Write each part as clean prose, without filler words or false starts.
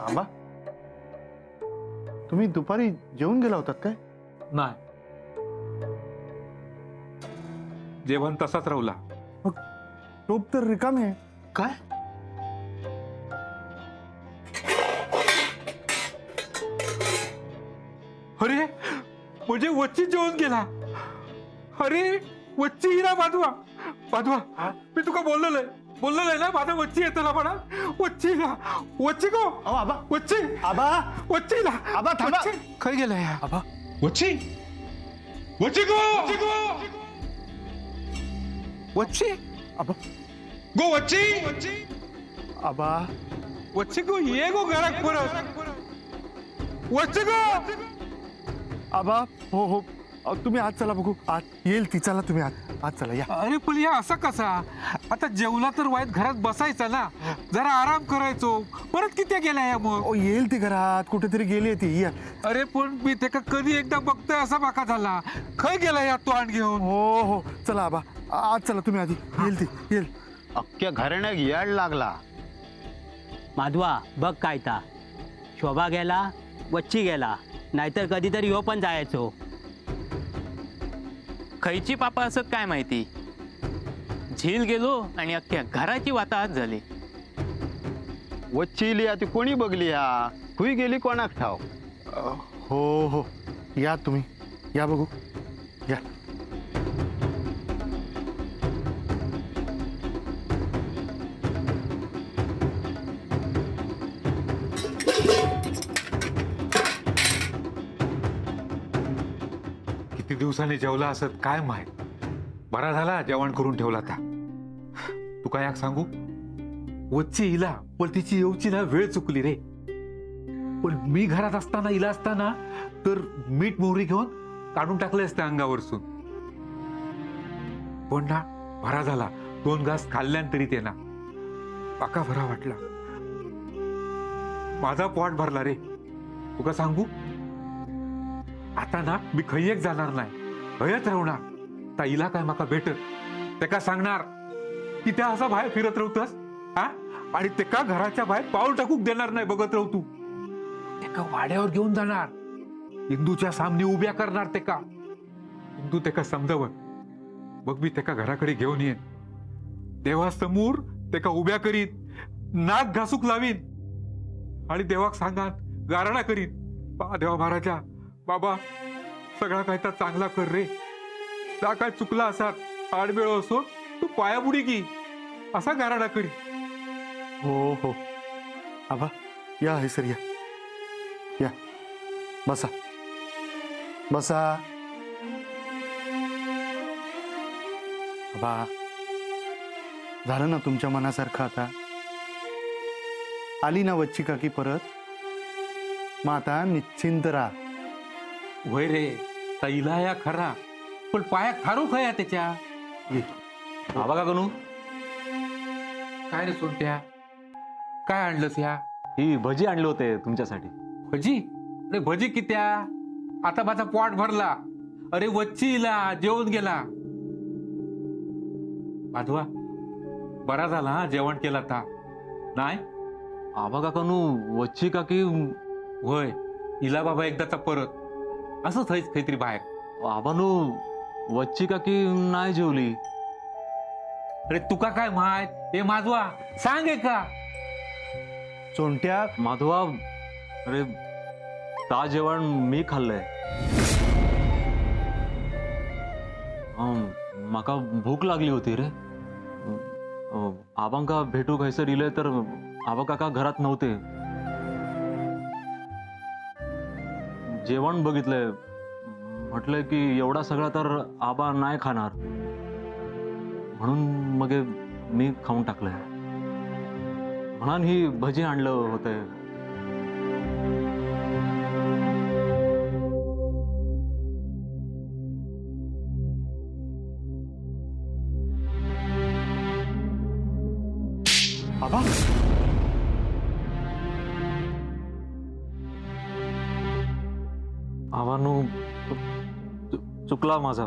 आबा तुम्ही दुपारी जेवून गेला होतात काय? नाही, जेवण तसाच राहुला. मग टोप तर रिकामी आहे. काय? अरे म्हणजे वच्ची जेवण गेला. अरे वच्ची ही ना बाजूवा बाजूवा, मी तुका बोललेलं ना माझा वच्ची येतला म्हणा. वच्ची गो अहो आबा, वच्ची आबा वच्चीला आबा थांबा. खाई गेलाय आबा वच्ची वच्ची गो वच्ची आबा गो वच्ची आबा वच्ची गो ये गो घरात परत वच्ची गो. आबा हो हो तुम्ही आज चला बघू. आज येईल ती. चला तुम्ही आज चला या. अरे पण या असा कसा? आता जेवला तर वाईट घरात बसायचा ना, जरा आराम करायचो. परत किती गेला या मग? येईल ती घरात. कुठेतरी गेली ती. या. अरे पण मी ते का कधी एकदा बघतोय असा बाका झाला. खय गेला या तो आण घेऊन? हो हो चला आबा आज चला तुम्ही आधी. येईल ती येईल. अख्ख्या घराण्याक याड लागला. माधवा बघ काय ता शोभा गेला, वच्ची गेला, नाहीतर कधीतरी हो पण जायचो. खयची पापा असत काय माहिती. झील गेलो आणि अख्ख्या घराची वाताहत झाली. वच्ची इली ती कोणी बघली हा? खुई गेली कोणाक ठाव. हो हो या तुम्ही. या बघू. या. किती दिवसांनी जेवला असत काय माहित. बरा झाला जेवण करून ठेवला था. तू काय सांगू, वच्ची हिला पण तिची येऊची ना वेळ चुकली रे. पण मी घरात असताना हिला असताना तर मीठ मोहरी घेऊन काढून टाकले असते अंगावरसून. पण ना बरा झाला, 2 घास खाल्ल्यानंतरी ते ना पाका भरा वाटला. माझा पोट भरला रे. तुका सांगू, आता ना मी खय्येक जाणार नाही, हयच राहणार. ताईला काय माका भेटत ते का सांगणार की त्या असा बाहेर फिरत राहतस हा, आणि ते का घराच्या बाहेर पाऊल टाकूक देणार नाही बघत राहू तू. ते का वाड्यावर घेऊन जाणार, इंदूच्या सामने उभ्या करणार. ते का इंदू ते का समजवत बघ. मी ते का घराकडे घेऊन येईन, देवासमोर ते का उभ्या करीत, नाक घासूक लावीन आणि देवाक सांगान गाराणा करीत, बा देवा महाराजा बाबा सगळा काय तर चांगला कर रे. त्या काय चुकला असात आडमेळ असो तू पायाबुडी की असा गाराडा करी. हो हो आबा या है सर. या या बसा बसा. आबा झालं ना तुमच्या मनासारखं. आता आली ना वच्ची काकी परत, मग आता निश्चिंत राहा. वय रे ताईला या खरा, पण पायात थारू खया त्याच्या. ये. आबा का गणू, काय रे सोनत्या, काय आणलंस या? ही भजी आणले होते तुमच्यासाठी. भजी? अरे भजी कित्या? आता माझा पोट भरला. अरे वच्चीला जेवण गेला. माधवा बरा झाला हा जेवण केला था. नाही आबा का गणू, वच्ची काकी होय इला बाबा एकदाचा परत असंच आहेच काहीतरी बाहेर. आबानू वच्ची काकी नाही जेवली. अरे तुका काय माहित? हे माधवा सांग आहे का? चोंट्या माधवा, अरे ता जेवण मी खाल्लंय. माका भूक लागली होती रे. आबांका भेटू खैसर इले तर आबा काका घरात नव्हते. जेवण बघितलंय, म्हटलंय की एवढा सगळा तर आबा नाही खाणार, म्हणून मग मी खाऊन टाकलंय. म्हणून ही भजी आणलं होते. आबा आबानू चुकला माझा.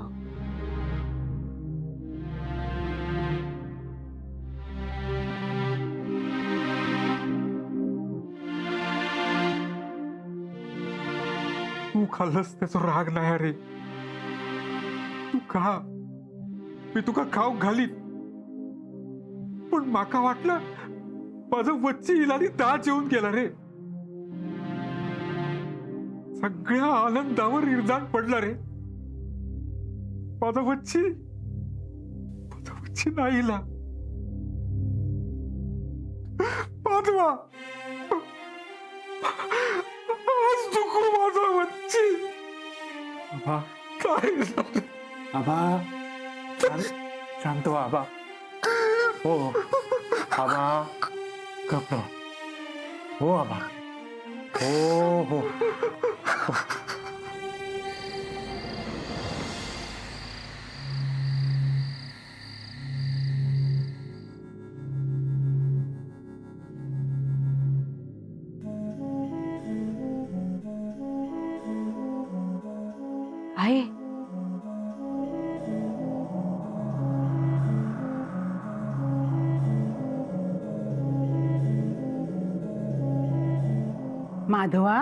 खाल्लंस त्याचा राग नाही अरे. तू खा, मी तुका खाऊ घालीन. पण माका वाटलं माझं वच्ची इलानी दात जेवून गेला रे. सगळ्या आनंदावर इरजान पडला रे. माझा वच्ची नाही इला. माधवा, आज दुखू माझा वच्ची. आबा, काय झालं? आबा शांत व्हा आबा. हो आबा गप्प राहा. हो आबा. हो हो. आहे माधवा,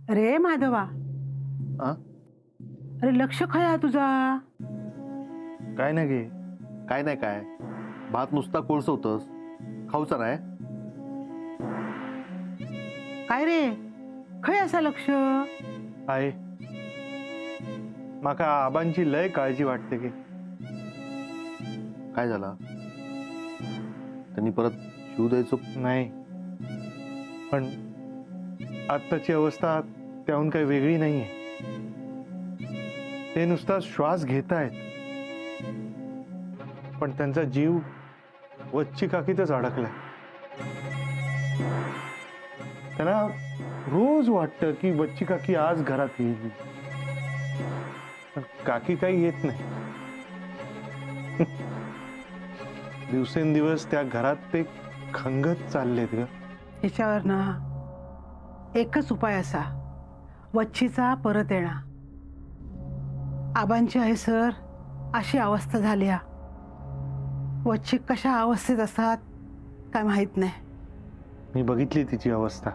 अरे माधवा, आ? अरे लक्ष खया तुझा. काय नाही गे. काय नाही काय. भात नुसता कोळसवतस, खाऊचा नाही. काय रे खय असा लक्ष. आहे माका आबांची लय काळजी वाटते की. काय झाला? त्यांनी परत शिव द्यायचो नाही. पण आत्ताची अवस्था त्याहून काही वेगळी नाहीये. ते नुसता श्वास घेत आहेत, पण त्यांचा जीव वच्ची काकीतच अडकलाय. त्यांना रोज वाटतं की वच्ची काकी आज घरात येईल, पण काकी काही येत नाही. दिवसेंदिवस त्या घरात ते खंगत चाललेत ग. ह्याच्यावर ना एकच उपाय असा, वच्छीचा परत येणं. आबांची आहे सर अशी अवस्था झाली. वच्छी कशा अवस्थेत असतात काय माहित नाही. मी बघितली तिची अवस्था.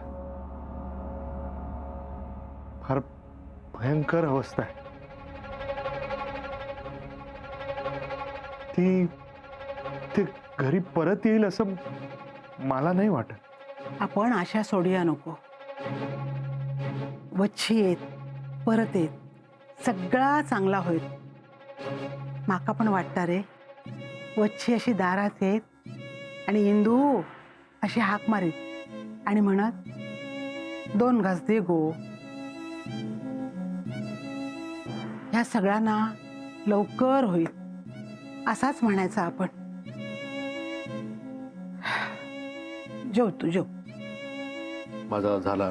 फार भयंकर अवस्था आहे. ती घरी परत येईल असं मला नाही वाटत. आपण आशा सोडूया नको. वच्छी येत, परत येत, सगळा चांगला होईल. माका पण वाटतं रे, वच्छी अशी दारात येत आणि इंदू अशी हाक मारीत आणि म्हणत 2 घास दे गो. ह्या सगळ्यांना लवकर होईल असाच म्हणायचा आपण. जेव तू जेव. माझा झाला.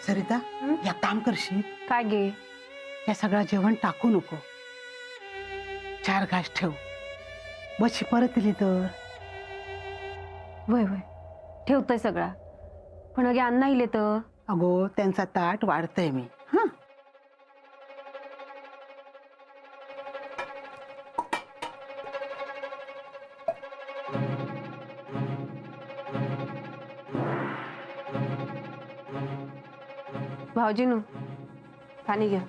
सरिता, या काम करशील. काय गे. या सगळं जेवण टाकू नको. 4 घास ठेव. बशी परत येली तर. वय वय ठेवतोय सगळा. पण अगे अण्णा इले तर. अगो त्यांचा ताट वाढतंय मी. हा भाऊजीनू पाणी घ्या.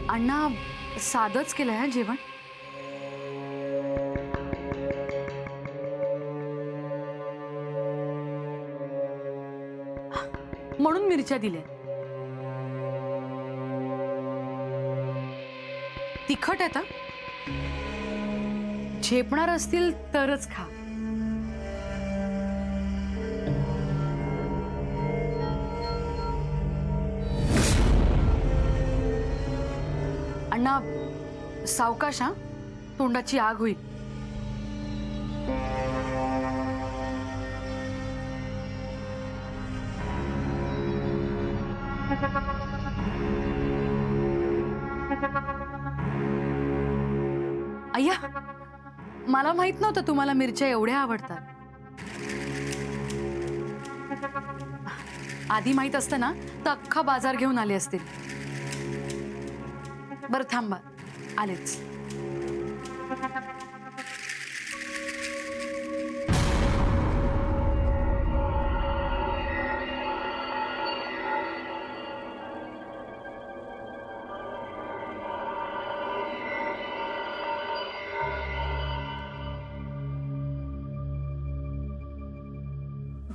अण्णा साधच केलंय हा जेवण. म्हणून मिरच्या दिल्या. तिखट आहे. झेपणार असतील तरच खा. अण्णा सावकाश हा, तोंडाची आग होईल. अय्या, मला माहित नव्हतं तुम्हाला मिरच्या एवढ्या आवडतात. आधी माहित असतं ना तर अख्खा बाजार घेऊन आले असतील. बरं थांबा, आलेच.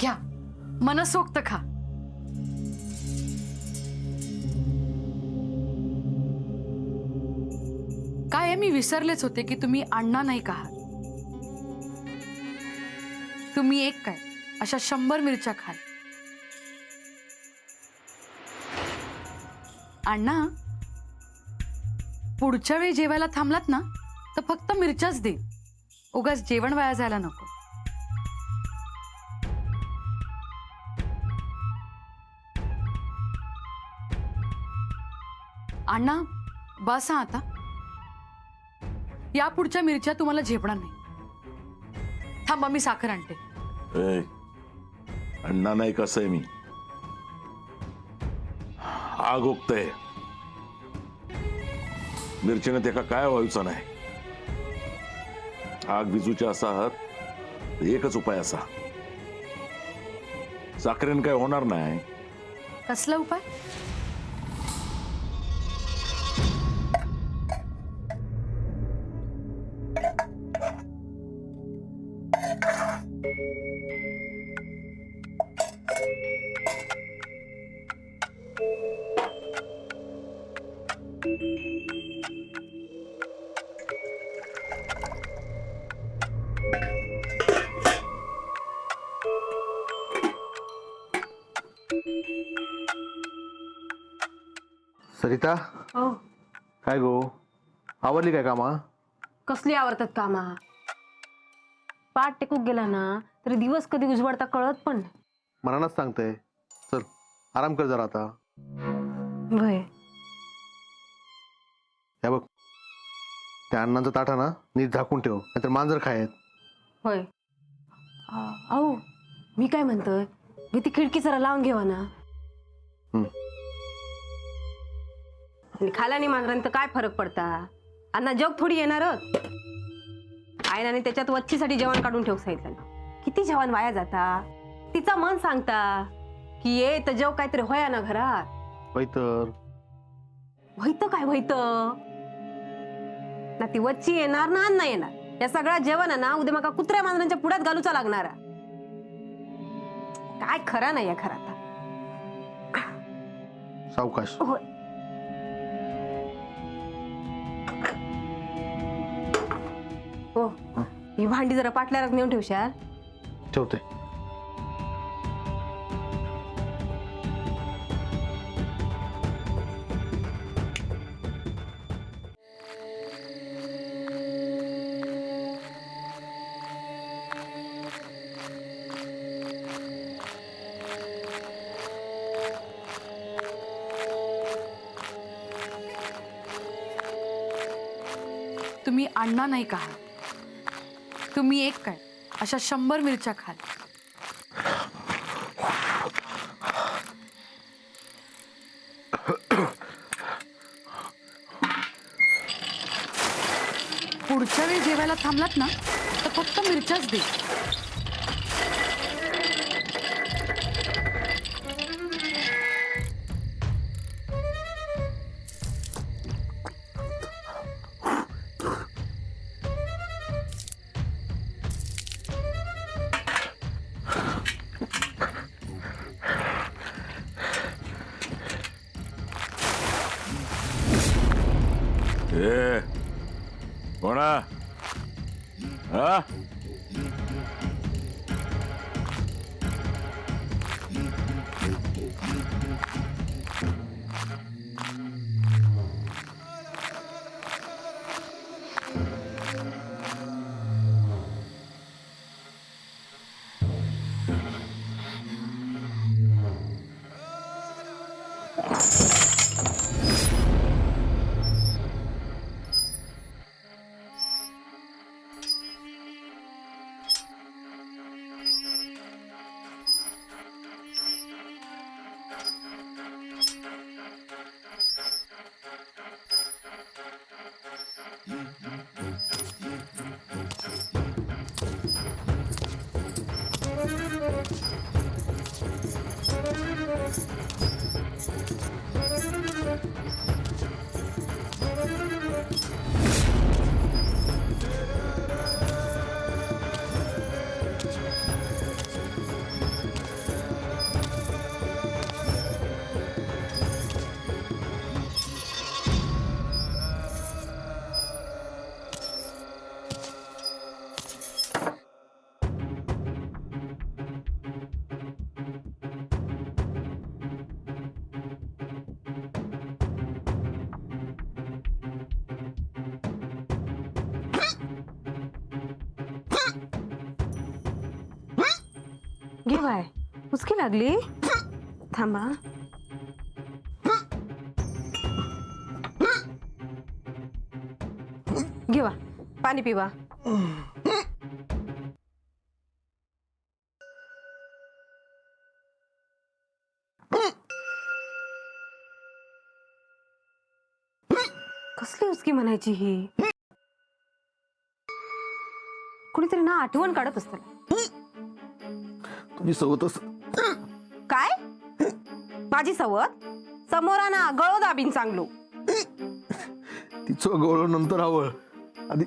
घ्या, मनसोक्त खा. काय मी विसरलेच होते की तुम्ही अण्णा नाही का आहात. तुम्ही एक काय अशा 100 मिरच्या खाल. अण्णा, पुढच्या वेळी जेवायला थांबलात ना तर फक्त मिरच्याच दे. उगाच जेवण वाया जायला नको. अण्णा, बसा आता. या पुढच्या मिरच्या तुम्हाला झेपणार नाही. थांबा, मी साखर आणते. अण्णा नाही कसं आहे मी. आग उगतय मिरचीने ते काय व्हायचं नाही. आग विजूच्या असा आहात एकच उपाय असा, साखरेन काय होणार नाही. कसला उपाय? सरिता, हो. काय गो, आवडली काय कामा? कसली आवडतात कामा? पाठ टेकूक गेला ना तरी दिवस कधी उजवडता कळत पण नाही. मनानच सांगते. चल आराम कर जरा आता. वय, हे बघ, त्या अण्णांचा ताटा ना नीट झाकून ठेव, नाहीतर मांजर खायत. होय. अहो, मी काय म्हणतोय, मी ती खिडकी जरा लावून घेवा ना. आणि खाल्याने मांजरांत काय फरक पडता? अण्णा जग थोडी येणार आयनाने त्याच्यात वच्चीसाठी जेवण काढून ठेवू सांगितलं. किती जेवण वाया जाता. तिचं मन सांगता की ये तर जेव काहीतरी होया ना घरात. तर व्हायत काय व्हायत ना. ती वच्ची येणार ना अण्णा येणार. या सगळ्या जेवण ना उद्या मका कुत्र्या मांजरांच्या पुढ्यात घालूचा लागणार. काय खरा नाही या घरात. सावकाश. होय. हो, ही भांडी जरा पाटल्यावर नेऊन ठेवशाल. ठेवते. तुम्ही अण्णा नाही का? तुम्ही एक काय अशा 100 मिरच्या खाल. पुढच्या वेळी जेवायला थांबलात ना तर फक्त मिरच्याच दे. कोणा? हा घे बाय उसकी लागली थांबा. घेवा पाणी पिवा. कसली उसकी म्हणायची ही. कुणीतरी ना आठवण काढत असत. तुझी सवतच काय माझी सवत समोरा ना गळो दाबीन चांगलो. तिचं गवळ नंतर आवळ, आधी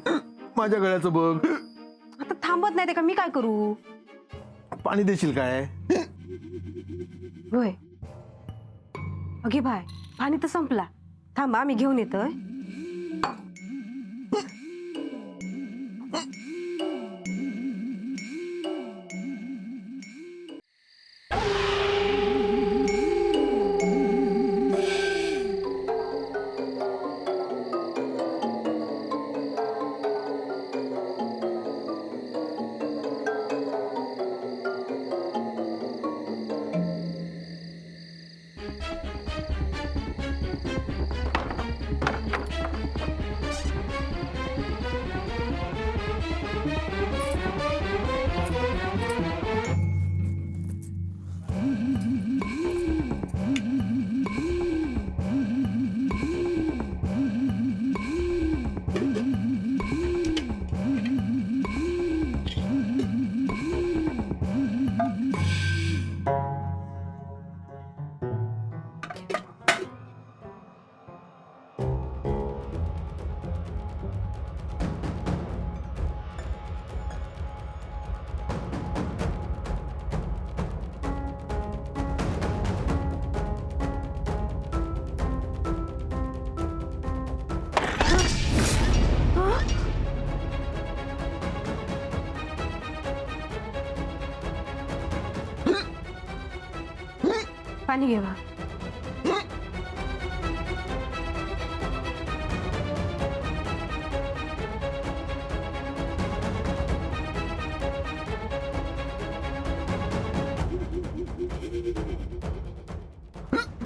माझ्या गळ्याचं बघ. आता थांबत नाही ते का मी काय करू. पाणी देशील काय? होय अगे बाय पाणी तर संपला. थांबा मी घेऊन येतोय. पाणी घेवा.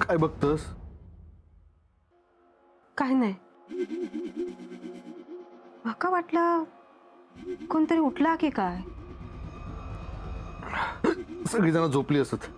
काय बघतस? काय नाही. माका वाटलं कोणतरी उठला की काय. सगळीजण झोपली असत.